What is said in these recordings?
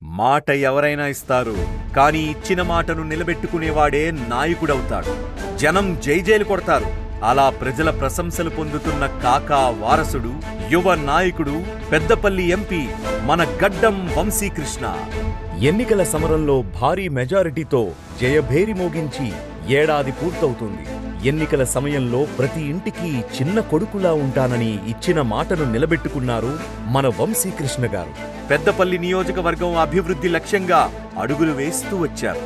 మాట ఎవరైనా ఇస్తారు, కానీ ఇచ్చిన మాటను నిలబెట్టుకునేవాడే నాయకుడవుతాడు. జనం జైజైలు కొడతారు. అలా ప్రజల ప్రశంసలు పొందుతున్న కాకా వారసుడు, యువ నాయకుడు, పెద్దపల్లి ఎంపీ మన గడ్డం వంశీకృష్ణ. ఎన్నికల సమరంలో భారీ మెజారిటీతో జయభేరి మోగించి ఏడాది పూర్తవుతుంది. ఎన్నికల సమయంలో ప్రతి ఇంటికి చిన్న కొడుకులా ఉంటానని ఇచ్చిన మాటను నిలబెట్టుకున్నారు మన వంశీకృష్ణ గారు. పెద్దపల్లి నియోజకవర్గం అభివృద్ధి లక్ష్యంగా అడుగులు వేస్తూ వచ్చారు.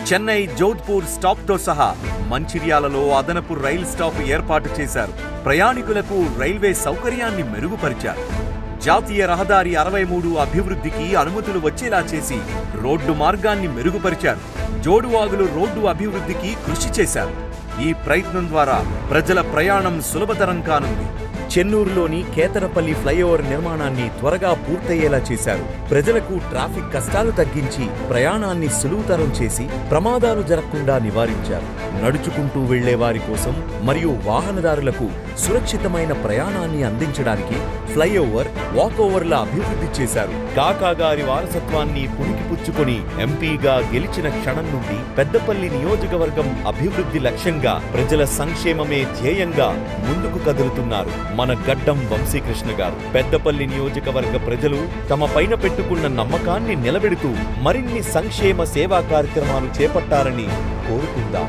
చెన్నై, జోధ్పూర్ స్టాప్తో సహా మంచిర్యాలలో అదనపు రైల్ స్టాప్ ఏర్పాటు చేశారు. ప్రయాణికులకు రైల్వే సౌకర్యాన్ని మెరుగుపరిచారు. జాతీయ రహదారి 63 అభివృద్ధికి అనుమతులు వచ్చేలా చేసి రోడ్డు మార్గాన్ని మెరుగుపరిచారు. జోడువాగులు రోడ్డు అభివృద్ధికి కృషి చేశారు. ఈ ప్రయత్నం ద్వారా ప్రజల ప్రయాణం సులభతరం కానుంది. చెన్నూరులోని కేతనపల్లి ఫ్లైఓవర్ నిర్మాణాన్ని త్వరగా పూర్తయ్యేలా చేశారు. ప్రజలకు ట్రాఫిక్ కష్టాలు తగ్గించి ప్రయాణాన్ని సులువుతరం చేసి ప్రమాదాలు జరగకుండా నివారించారు. నడుచుకుంటూ వెళ్లే వారి కోసం మరియు వాహనదారులకు సురక్షితమైన ప్రయాణాన్ని అందించడానికి ఫ్లైఓవర్, వాకోవర్ల అభివృద్ధి చేశారు. కాకా గారి వారసత్వాన్ని పుణికిపుచ్చుకొని ఎంపీగా గెలిచిన క్షణం నుండి పెద్దపల్లి నియోజకవర్గం అభివృద్ధి లక్ష్యంగా ప్రజల సంక్షేమమే ధ్యేయంగా ముందుకు కదులుతున్నారు మన గడ్డం వంశీకృష్ణ గారు. పెద్దపల్లి నియోజకవర్గ ప్రజలు తమ పైన పెట్టుకున్న నమ్మకాన్ని నిలబెడుతూ మరిన్ని సంక్షేమ సేవా కార్యక్రమాలు చేపట్టారని కోరుకుందాం.